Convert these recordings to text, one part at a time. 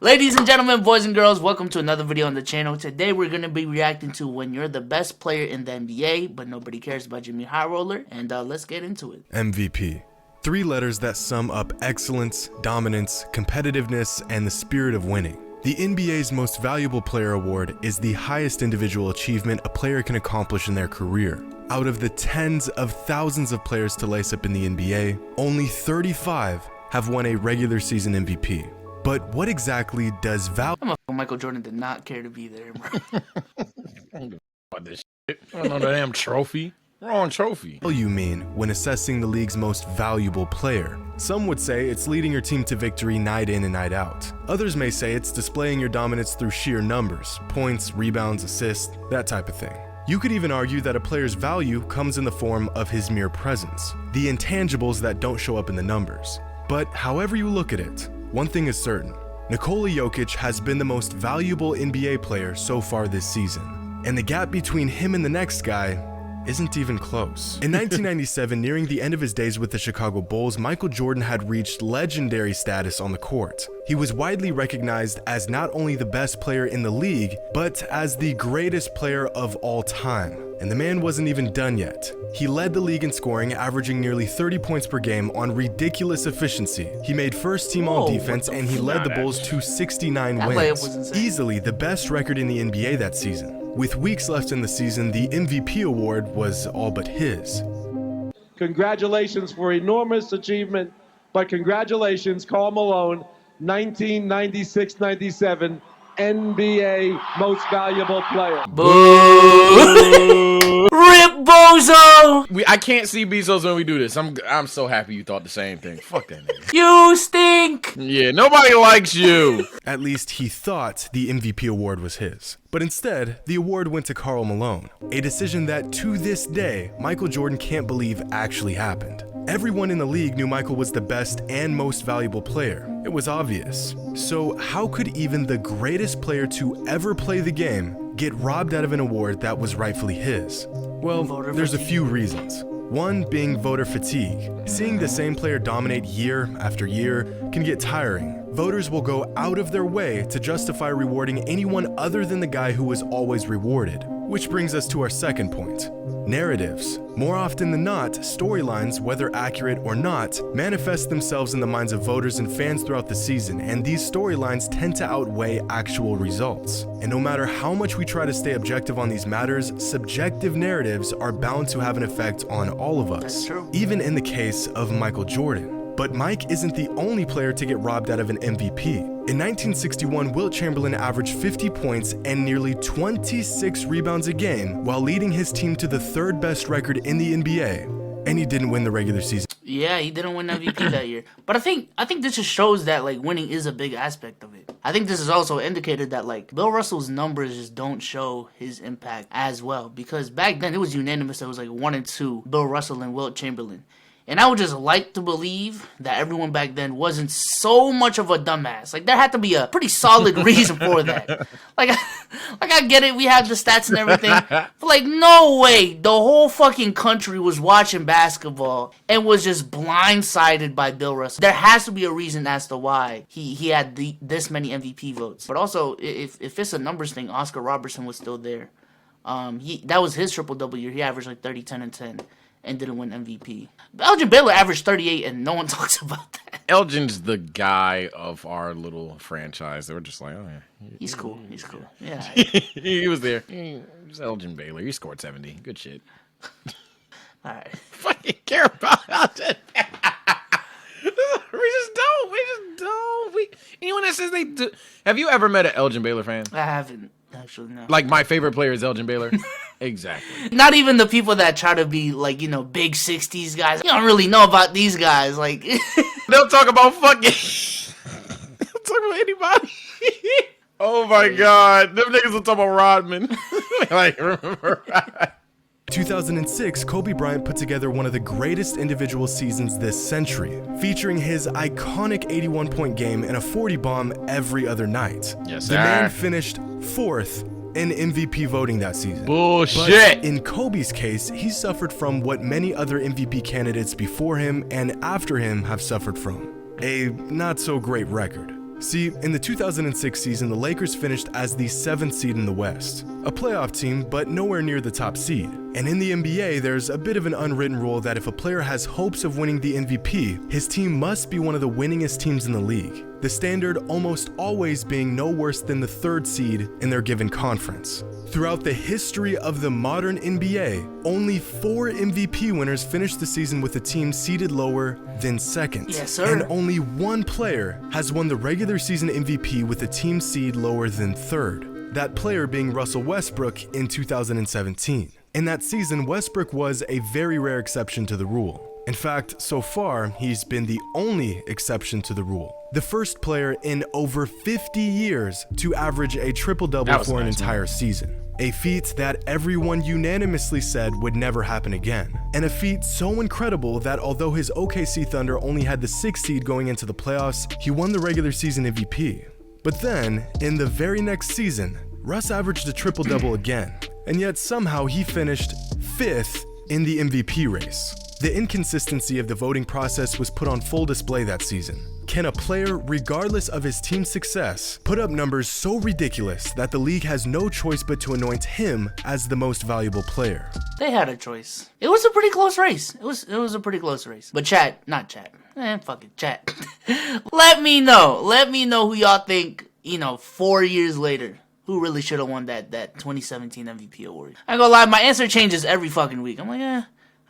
Ladies and gentlemen, boys and girls, welcome to another video on the channel. Today we're going to be reacting to when you're the best player in the NBA, but nobody cares about Jimmy High Roller, and let's get into it. MVP. Three letters that sum up excellence, dominance, competitiveness, and the spirit of winning. The NBA's Most Valuable Player Award is the highest individual achievement a player can accomplish in their career. Out of the tens of thousands of players to lace up in the NBA, only 35 have won a regular season MVP. But what exactly does Michael Jordan did not care to be there, bro. About this shit. I don't know the damn trophy. Wrong trophy. value mean when assessing the league's most valuable player? Some would say it's leading your team to victory night in and night out. Others may say it's displaying your dominance through sheer numbers, points, rebounds, assists, that type of thing. You could even argue that a player's value comes in the form of his mere presence, the intangibles that don't show up in the numbers. But however you look at it, one thing is certain: Nikola Jokic has been the most valuable NBA player so far this season, and the gap between him and the next guy isn't even close. In 1997, nearing the end of his days with the Chicago Bulls, Michael Jordan had reached legendary status on the court. He was widely recognized as not only the best player in the league, but as the greatest player of all time. And the man wasn't even done yet. He led the league in scoring, averaging nearly 30 points per game on ridiculous efficiency. He made first team all defense, and he led the Bulls to 69 wins. Easily the best record in the NBA that season. With weeks left in the season, the MVP award was all but his. Congratulations for enormous achievement, but congratulations, Karl Malone, 1996-97 NBA Most Valuable Player. Boo! Rip Bozo! I can't see Bezos when we do this. I'm so happy you thought the same thing. Fuck that nigga. You stink! Yeah, nobody likes you. At least he thought the MVP award was his. But instead, the award went to Karl Malone, a decision that to this day, Michael Jordan can't believe actually happened. Everyone in the league knew Michael was the best and most valuable player. It was obvious. So how could even the greatest player to ever play the game get robbed out of an award that was rightfully his? Well, there's a few reasons. One being voter fatigue. Seeing the same player dominate year after year can get tiring. Voters will go out of their way to justify rewarding anyone other than the guy who was always rewarded. Which brings us to our second point. Narratives. More often than not, storylines, whether accurate or not, manifest themselves in the minds of voters and fans throughout the season, and these storylines tend to outweigh actual results. And no matter how much we try to stay objective on these matters, subjective narratives are bound to have an effect on all of us, even in the case of Michael Jordan. But Mike isn't the only player to get robbed out of an MVP. In 1961, Wilt Chamberlain averaged 50 points and nearly 26 rebounds a game while leading his team to the third best record in the NBA, and he didn't win the regular season. Yeah, he didn't win MVP that year. But I think this just shows that like winning is a big aspect of it. I think this is also indicated that like Bill Russell's numbers just don't show his impact as well, because back then it was unanimous that it was like 1 and 2, Bill Russell and Wilt Chamberlain. And I would just like to believe that everyone back then wasn't so much of a dumbass. Like, there had to be a pretty solid reason for that. Like I get it, we have the stats and everything. But, like, no way the whole fucking country was watching basketball and was just blindsided by Bill Russell. There has to be a reason as to why he had this many MVP votes. But also, if it's a numbers thing, Oscar Robertson was still there. That was his triple-double year. He averaged, like, 30, 10, and 10. And didn't win MVP. Elgin Baylor averaged 38, and no one talks about that. Elgin's the guy of our little franchise. They were just like, oh yeah, he's cool. He's cool. Yeah, he was there. He was Elgin Baylor. He scored 70. Good shit. All right. Fucking care about Elgin. We just don't. Anyone that says they do. Have you ever met an Elgin Baylor fan? I haven't. Actually, no. Like, my favorite player is Elgin Baylor? Exactly. Not even the people that try to be, like, you know, big 60s guys. You don't really know about these guys. Like, they'll talk about fucking... they'll talk about anybody. Oh, my God. Them niggas will talk about Rodman. Like, remember Rodman? 2006, Kobe Bryant put together one of the greatest individual seasons this century, featuring his iconic 81-point game and a 40 bomb every other night. Yes, the man finished 4th in MVP voting that season. Bullshit! But in Kobe's case, he suffered from what many other MVP candidates before him and after him have suffered from: a not-so-great record. See, in the 2006 season, the Lakers finished as the 7th seed in the West, a playoff team, but nowhere near the top seed. And in the NBA, there's a bit of an unwritten rule that if a player has hopes of winning the MVP, his team must be one of the winningest teams in the league. The standard almost always being no worse than the 3rd seed in their given conference. Throughout the history of the modern NBA, only 4 MVP winners finished the season with a team seeded lower than 2nd. Yes, sir. And only 1 player has won the regular season MVP with a team seed lower than 3rd. That player being Russell Westbrook in 2017. In that season, Westbrook was a very rare exception to the rule. In fact, so far, he's been the only exception to the rule. The first player in over 50 years to average a triple-double for an entire season. A feat that everyone unanimously said would never happen again. And a feat so incredible that although his OKC Thunder only had the 6th seed going into the playoffs, he won the regular season MVP. But then, in the very next season, Russ averaged a triple-double again. And yet somehow he finished 5th in the MVP race. The inconsistency of the voting process was put on full display that season. Can a player, regardless of his team's success, put up numbers so ridiculous that the league has no choice but to anoint him as the most valuable player? They had a choice. It was a pretty close race. It was a pretty close race. But chat. Fuck it, chat. Let me know who y'all think, 4 years later, who really should have won that 2017 MVP award. I ain't gonna lie, my answer changes every fucking week. I'm like, I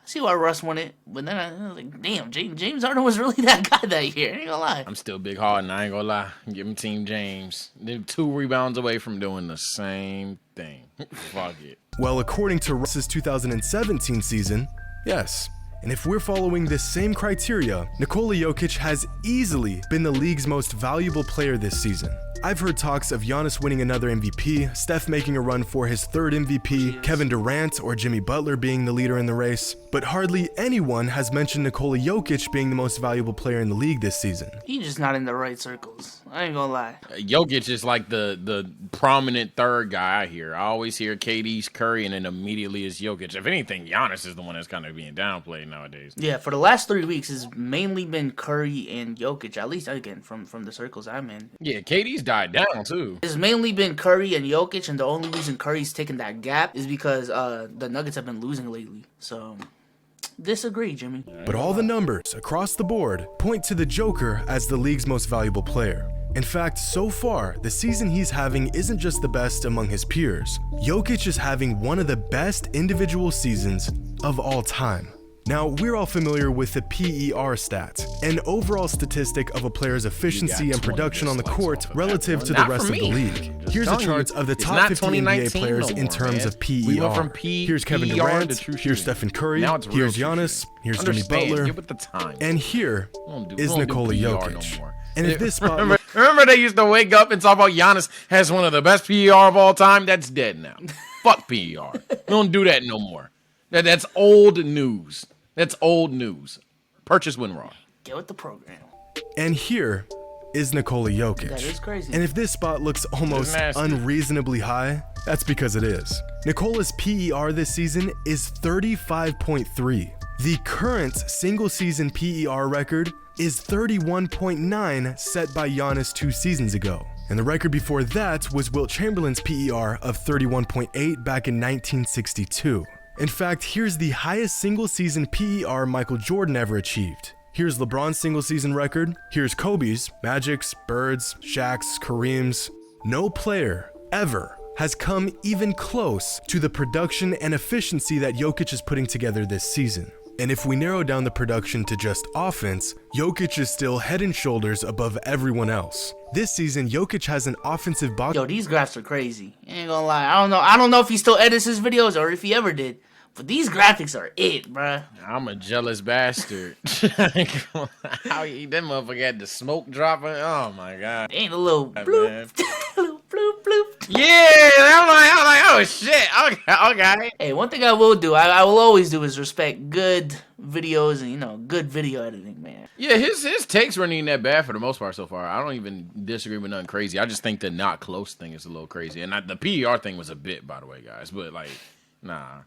see why Russ won it, but then I was like, damn, James Harden was really that guy that year. I ain't gonna lie. I'm still big Harden. I ain't gonna lie. Give him Team James. They're 2 rebounds away from doing the same thing. Fuck it. Well, according to Russ's 2017 season, yes. And if we're following this same criteria, Nikola Jokic has easily been the league's most valuable player this season. I've heard talks of Giannis winning another MVP, Steph making a run for his 3rd MVP, Kevin Durant or Jimmy Butler being the leader in the race, but hardly anyone has mentioned Nikola Jokic being the most valuable player in the league this season. He's just not in the right circles. I ain't gonna lie. Jokic is like the prominent 3rd guy I hear. I always hear KD's Curry, and then immediately is Jokic. If anything, Giannis is the one that's kind of being downplayed nowadays. Yeah, for the last 3 weeks, it's mainly been Curry and Jokic, at least, again, from the circles I'm in. Yeah, KD's died down, too. It's mainly been Curry and Jokic, and the only reason Curry's taken that gap is because the Nuggets have been losing lately. So, disagree, Jimmy. But all the numbers across the board point to the Joker as the league's most valuable player. In fact, so far, the season he's having isn't just the best among his peers. Jokic is having one of the best individual seasons of all time. Now, we're all familiar with the PER stat, an overall statistic of a player's efficiency and production on the court relative to the rest of the league. Here's a chart of the top 50 NBA players in terms of PER. Here's Kevin Durant, here's Stephen Curry, here's Giannis, here's Jimmy Butler, and here is Nikola Jokic. And if this spot... Remember they used to wake up and talk about Giannis has one of the best PER of all time? That's dead now. Fuck PER. We don't do that no more. That's old news. That's old news. Purchase Winraw. Get with the program. And here is Nikola Jokic. That is crazy. And if this spot looks almost unreasonably high, that's because it is. Nikola's PER this season is 35.3. The current single season PER record is 31.9 set by Giannis 2 seasons ago. And the record before that was Wilt Chamberlain's PER of 31.8 back in 1962. In fact, here's the highest single-season PER Michael Jordan ever achieved. Here's LeBron's single-season record. Here's Kobe's, Magic's, Bird's, Shaq's, Kareem's. No player ever has come even close to the production and efficiency that Jokic is putting together this season. And if we narrow down the production to just offense, Jokic is still head and shoulders above everyone else. This season, Jokic has an offensive box. Yo, these graphs are crazy. Ain't gonna lie. I don't know if he still edits his videos or if he ever did. But these graphics are it, bruh. I'm a jealous bastard. How that motherfucker had the smoke dropping? Oh my god. Ain't a little bloop, little bloop, bloop. Yeah, I'm like, oh shit. Okay. Hey, one thing I will do, I will always do is respect good videos and good video editing, man. Yeah, his takes weren't even that bad for the most part so far. I don't even disagree with nothing crazy. I just think the not close thing is a little crazy, and the PER thing was a bit, by the way, guys. But like, nah,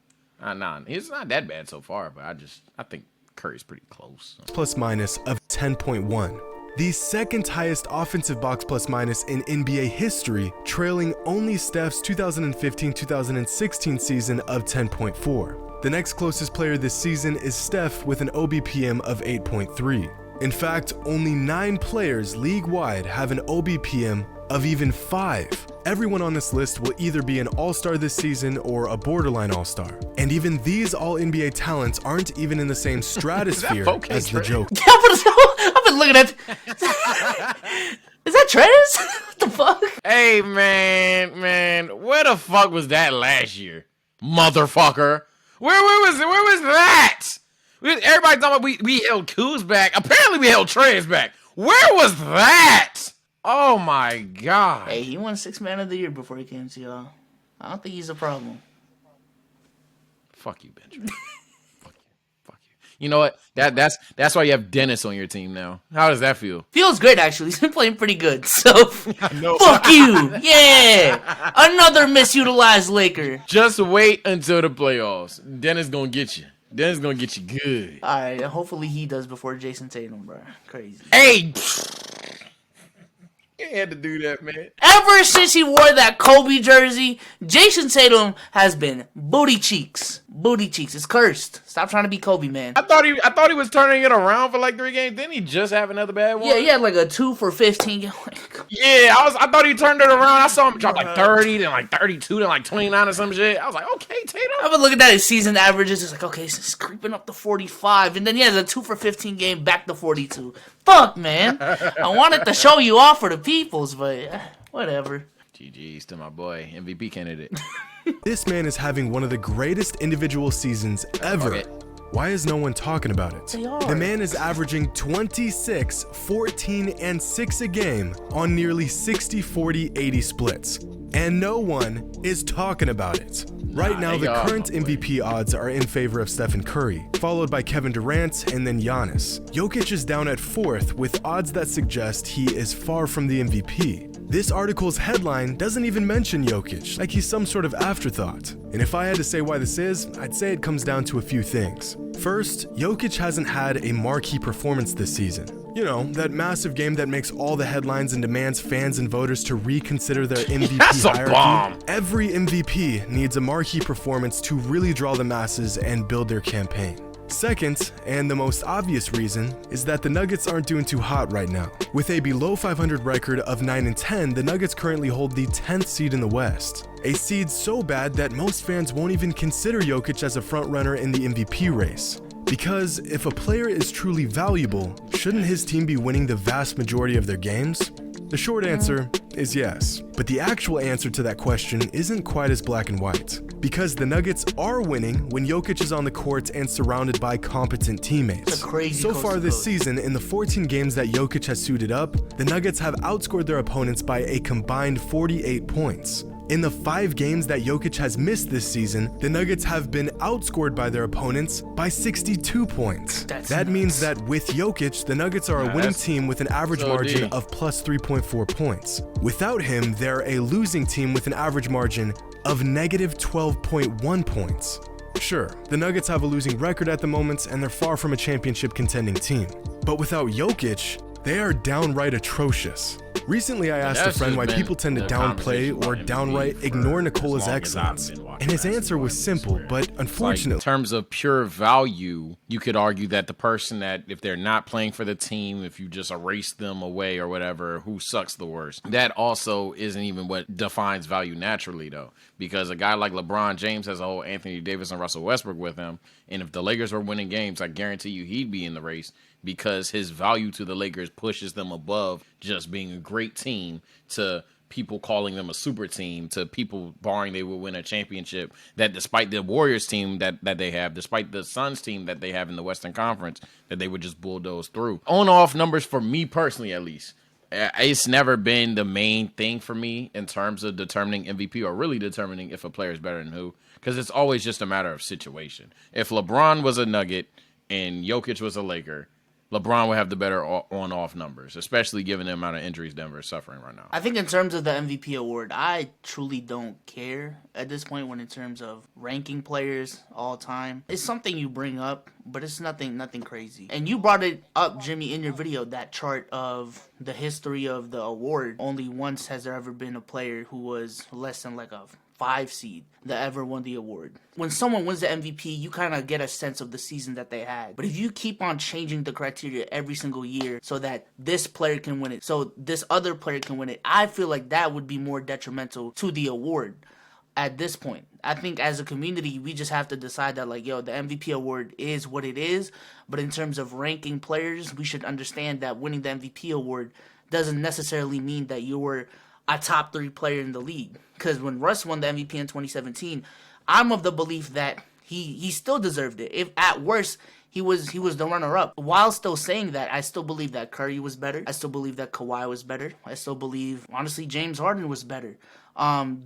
it's not that bad so far. But I think Curry's pretty close. Plus minus of 10.1. the second highest offensive box plus minus in NBA history, trailing only Steph's 2015-2016 season of 10.4. The next closest player this season is Steph with an OBPM of 8.3. In fact, only 9 players league-wide have an OBPM of even 5. Everyone on this list will either be an all-star this season or a borderline all-star. And even these all-NBA talents aren't even in the same stratosphere as the Joker. I've been looking at... Is that Trez? What the fuck? Hey, man, where the fuck was that last year? Motherfucker. Where was that? Everybody talking about we held Kuz back. Apparently we held Trez back. Where was that? Oh my God. Hey, he won 6th Man of the Year before he came to y'all. I don't think he's a problem. Fuck you, Benjamin. Fuck you. You know what? That's why you have Dennis on your team now. How does that feel? Feels great, actually. He's been playing pretty good. So, fuck you. Yeah. Another misutilized Laker. Just wait until the playoffs. Dennis gonna get you. Dennis gonna get you good. All right. Hopefully he does before Jason Tatum, bro. Crazy. Hey. You had to do that, man. Ever since he wore that Kobe jersey, Jason Tatum has been booty cheeks. Booty cheeks. It's cursed. Stop trying to be Kobe, man. I thought he was turning it around for like 3 games. Didn't he just have another bad one? Yeah, he had like a 2 for 15. Yeah, I thought he turned it around. I saw him drop like 30, then like 32, then like 29 or some shit. I was like, okay, Tatum. I've been looking at his season averages. It's like, okay, it's creeping up to 45. And then he has a 2 for 15 game back to 42. Fuck, man. I wanted to show you off for the peoples, but whatever. GG's to my boy, MVP candidate. This man is having one of the greatest individual seasons ever. Okay. Why is no one talking about it? They are. The man is averaging 26, 14, and 6 a game on nearly 60, 40, 80 splits. And no one is talking about it. Right now, the current MVP odds are in favor of Stephen Curry, followed by Kevin Durant and then Giannis. Jokic is down at 4th with odds that suggest he is far from the MVP. This article's headline doesn't even mention Jokic, like he's some sort of afterthought. And if I had to say why this is, I'd say it comes down to a few things. First, Jokic hasn't had a marquee performance this season. You know, that massive game that makes all the headlines and demands fans and voters to reconsider their MVP That's hierarchy. A bomb. Every MVP needs a marquee performance to really draw the masses and build their campaign. Second, and the most obvious reason, is that the Nuggets aren't doing too hot right now. With a below 500 record of 9-10, the Nuggets currently hold the 10th seed in the West. A seed so bad that most fans won't even consider Jokic as a frontrunner in the MVP race. Because if a player is truly valuable, shouldn't his team be winning the vast majority of their games? The short answer is yes, but the actual answer to that question isn't quite as black and white. Because the Nuggets are winning when Jokic is on the court and surrounded by competent teammates. So far this season, in the 14 games that Jokic has suited up, the Nuggets have outscored their opponents by a combined 48 points. In the 5 games that Jokic has missed this season, the Nuggets have been outscored by their opponents by 62 points. That means that with Jokic, the Nuggets are a winning team with an average margin of plus 3.4 points. Without him, they're a losing team with an average margin of negative 12.1 points. Sure, the Nuggets have a losing record at the moment, and they're far from a championship contending team. But without Jokic, they are downright atrocious. Recently, I asked a friend why people tend to downplay or downright ignore Nikola's excellence, and his answer was simple, but unfortunately... Like, in terms of pure value, you could argue that the person that, if they're not playing for the team, if you just erase them away or whatever, who sucks the worst? That also isn't even what defines value naturally, though, because a guy like LeBron James has a whole Anthony Davis and Russell Westbrook with him, and if the Lakers were winning games, I guarantee you he'd be in the race, because his value to the Lakers pushes them above just being a great team to people calling them a super team, to people barring they will win a championship, that despite the Warriors team that they have, despite the Suns team that they have in the Western Conference, that they would just bulldoze through. On-off numbers for me personally, at least, it's never been the main thing for me in terms of determining MVP or really determining if a player is better than who, because it's always just a matter of situation. If LeBron was a Nugget and Jokic was a Laker, LeBron would have the better on-off numbers, especially given the amount of injuries Denver is suffering right now. I think in terms of the MVP award, I truly don't care at this point when in terms of ranking players all time. It's something you bring up, but it's nothing crazy. And you brought it up, Jimmy, in your video, that chart of the history of the award. Only once has there ever been a player who was less than like a 5 seed that ever won the award. When someone wins the MVP, you kind of get a sense of the season that they had. But if you keep on changing the criteria every single year so that this player can win it, so this other player can win it, I feel like that would be more detrimental to the award at this point. I think as a community, we just have to decide that, like, yo, the MVP award is what it is. But in terms of ranking players, we should understand that winning the MVP award doesn't necessarily mean that you were a top 3 player in the league. Because when Russ won the MVP in 2017, I'm of the belief that he still deserved it. If at worst he was the runner-up. While still saying that, I still believe that Curry was better. I still believe that Kawhi was better. I still believe, honestly, James Harden was better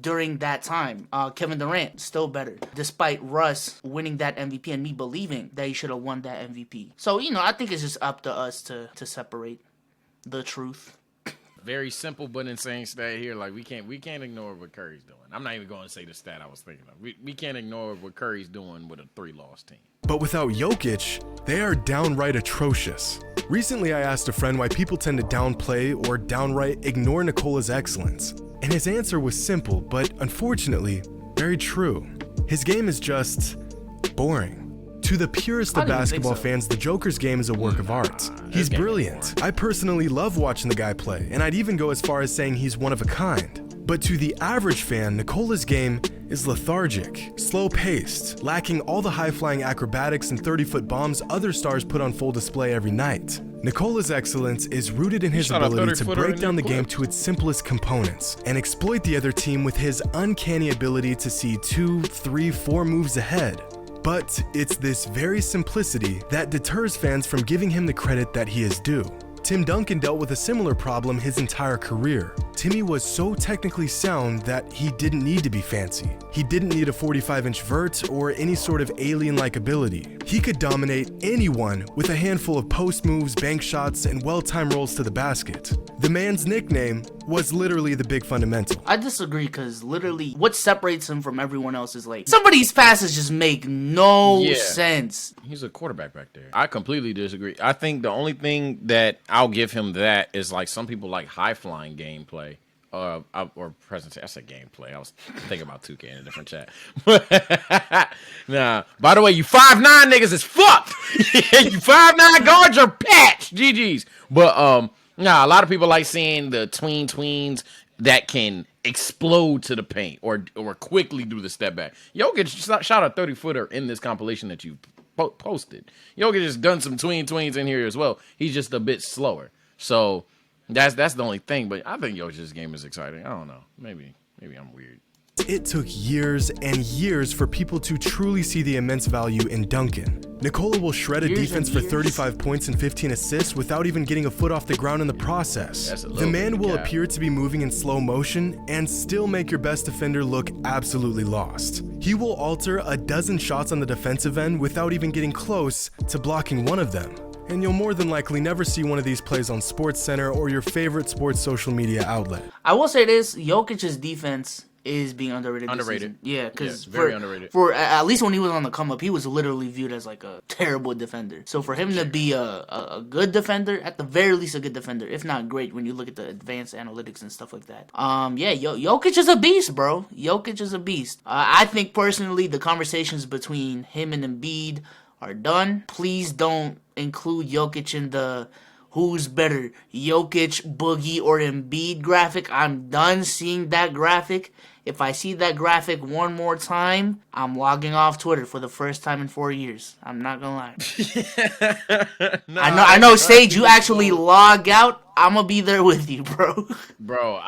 during that time. Kevin Durant, still better. Despite Russ winning that MVP and me believing that he should have won that MVP. So, I think it's just up to us to separate the truth. Very simple but insane stat here. Like, we can't ignore what Curry's doing. I'm not even going to say the stat I was thinking of. We can't ignore what Curry's doing with a 3-loss team. But without Jokic, they are downright atrocious. Recently, I asked a friend why people tend to downplay or downright ignore Nikola's excellence. And his answer was simple, but unfortunately, very true. His game is just boring. To the purest of basketball fans, the Joker's game is a work of art. He's brilliant. I personally love watching the guy play, and I'd even go as far as saying he's one of a kind. But to the average fan, Nikola's game is lethargic, slow-paced, lacking all the high-flying acrobatics and 30-foot bombs other stars put on full display every night. Nikola's excellence is rooted in his ability to break down the game to its simplest components and exploit the other team with his uncanny ability to see 2, 3, 4 moves ahead. But it's this very simplicity that deters fans from giving him the credit that he is due. Tim Duncan dealt with a similar problem his entire career. Timmy was so technically sound that he didn't need to be fancy. He didn't need a 45-inch vert or any sort of alien-like ability. He could dominate anyone with a handful of post moves, bank shots, and well-timed rolls to the basket. The man's nickname was literally the big fundamental. I disagree, because literally what separates him from everyone else is like some of these passes just make no sense. He's a quarterback back there. I completely disagree. I think the only thing that I'll give him that is like some people like high-flying gameplay. Or present. I said gameplay. I was thinking about 2K in a different chat. Nah. By the way, you 5'9" niggas is fucked. You 5'9" guards are patched. GG's. But nah, a lot of people like seeing the tweens that can explode to the paint or quickly do the step back. Jokic shot a 30-footer in this compilation that you posted. Jokic has done some tweens in here as well. He's just a bit slower. So that's the only thing, but I think Jokic's game is exciting. I don't know. Maybe I'm weird. It took years and years for people to truly see the immense value in Duncan. Nikola will shred a defense for 35 points and 15 assists without even getting a foot off the ground in the process. The man will appear to be moving in slow motion and still make your best defender look absolutely lost. He will alter a dozen shots on the defensive end without even getting close to blocking one of them. And you'll more than likely never see one of these plays on SportsCenter or your favorite sports social media outlet. I will say this, Jokic's defense is being underrated. Underrated. Yeah, because very underrated. For at least when he was on the come up, he was literally viewed as like a terrible defender. So for him to be a good defender, at the very least a good defender, if not great when you look at the advanced analytics and stuff like that. Jokic is a beast, bro. Jokic is a beast. I think personally the conversations between him and Embiid are done. Please don't include Jokic in the who's better, Jokic, Boogie, or Embiid graphic. I'm done seeing that graphic. If I see that graphic one more time, I'm logging off Twitter for the first time in 4 years. I'm not gonna lie. I know, Sage, you actually log out. I'm gonna be there with you, bro. Bro,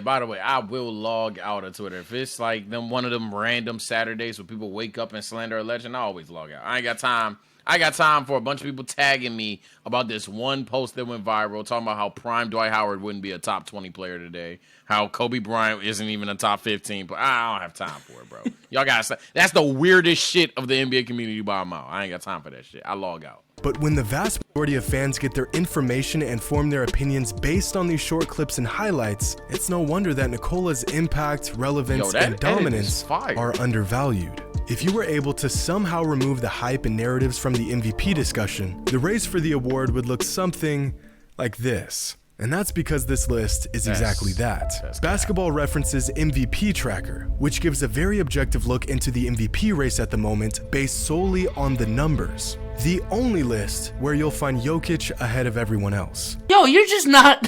by the way, I will log out of Twitter. If it's like one of them random Saturdays where people wake up and slander a legend, I always log out. I ain't got time. I got time for a bunch of people tagging me about this one post that went viral talking about how prime Dwight Howard wouldn't be a top 20 player today, how Kobe Bryant isn't even a top 15, but I don't have time for it, bro. Y'all got to that's the weirdest shit of the NBA community by a mile. I ain't got time for that shit. I log out. But when the vast majority of fans get their information and form their opinions based on these short clips and highlights, it's no wonder that Nikola's impact, relevance, and dominance are undervalued. If you were able to somehow remove the hype and narratives from the MVP discussion, the race for the award would look something like this. And that's because this list is exactly that. Basketball Reference's MVP tracker, which gives a very objective look into the MVP race at the moment based solely on the numbers. The only list where you'll find Jokic ahead of everyone else. Yo, you're just not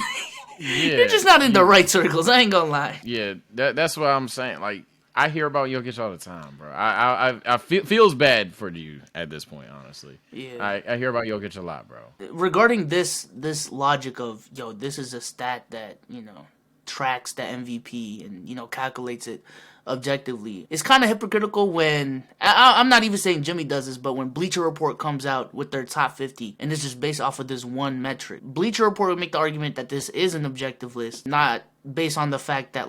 you're just not in the right circles, I ain't gonna lie. Yeah, that's what I'm saying. Like, I hear about Jokic all the time, bro. I feels bad for you at this point, honestly. Yeah. I hear about Jokic a lot, bro. Regarding this logic of, yo, this is a stat that, tracks the MVP and, calculates it objectively. It's kind of hypocritical when, I'm not even saying Jimmy does this, but when Bleacher Report comes out with their top 50, and it's just based off of this one metric. Bleacher Report would make the argument that this is an objective list, not based on the fact that,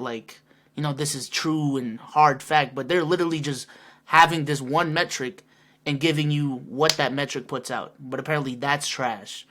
this is true and hard fact, but they're literally just having this one metric and giving you what that metric puts out. But apparently that's trash.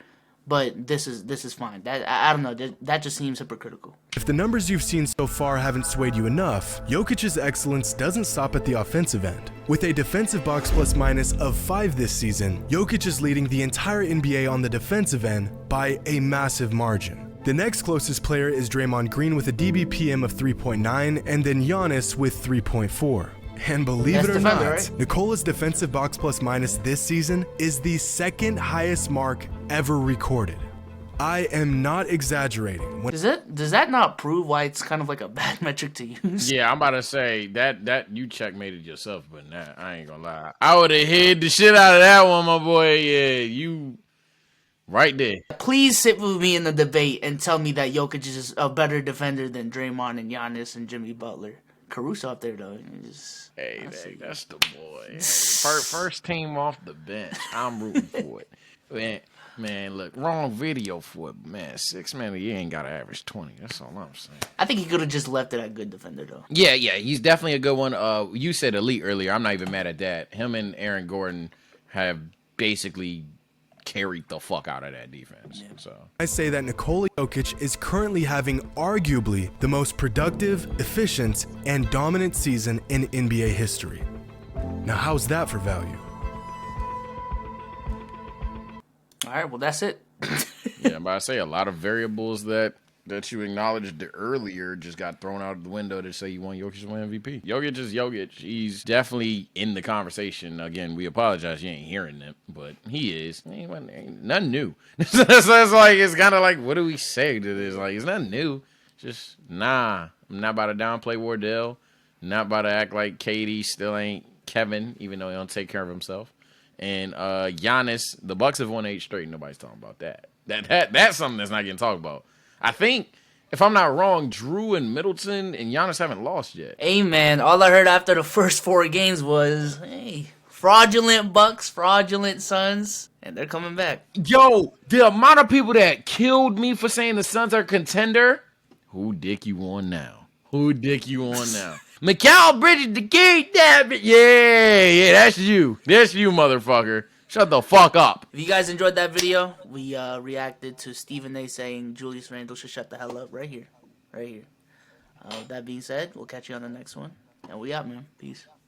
But this is fine. I don't know. That just seems hypocritical. If the numbers you've seen so far haven't swayed you enough, Jokic's excellence doesn't stop at the offensive end. With a defensive box plus minus of 5 this season, Jokic is leading the entire NBA on the defensive end by a massive margin. The next closest player is Draymond Green with a DBPM of 3.9, and then Giannis with 3.4. And believe it or not, right? Nikola's defensive box plus minus this season is the second highest mark ever recorded. I am not exaggerating. Does that not prove why it's kind of like a bad metric to use? Yeah, I'm about to say that you checkmated yourself, but nah, I ain't gonna lie. I would have hid the shit out of that one, my boy. Yeah, you right there. Please sit with me in the debate and tell me that Jokic is a better defender than Draymond and Giannis and Jimmy Butler. Caruso up there though. Hey, that's the boy. Hey, first team off the bench. I'm rooting for it. Man, look, wrong video for it. Man, 6 man a year ain't got to average 20. That's all I'm saying. I think he could have just left it at good defender though. Yeah, he's definitely a good one. You said elite earlier. I'm not even mad at that. Him and Aaron Gordon have basically carried the fuck out of that defense. Yeah. So I say that Nikola Jokic is currently having arguably the most productive, efficient, and dominant season in NBA history. Now, how's that for value? All right, well, that's it. Yeah, but I say a lot of variables that you acknowledged earlier just got thrown out the window to say you want Jokic to win MVP. Jokic is Jokic. He's definitely in the conversation. Again, we apologize you ain't hearing it, but he is. Ain't nothing new. So it's kind of like, what do we say to this? Like, it's nothing new. Just, I'm not about to downplay Wardell. Not about to act like KD still ain't Kevin, even though he don't take care of himself. And Giannis, the Bucks have won 8 straight. Nobody's talking about that. That's something that's not getting talked about. I think, if I'm not wrong, Drew and Middleton and Giannis haven't lost yet. Hey, man, all I heard after the first 4 games was, hey, fraudulent Bucks, fraudulent Suns, and they're coming back. Yo, the amount of people that killed me for saying the Suns are a contender, who dick you on now? Mikal Bridges the key, damn it. Yeah, that's you. That's you, motherfucker. Shut the fuck up. If you guys enjoyed that video, we reacted to Stephen A saying Julius Randle should shut the hell up right here. With that being said, we'll catch you on the next one. And we out, man. Peace.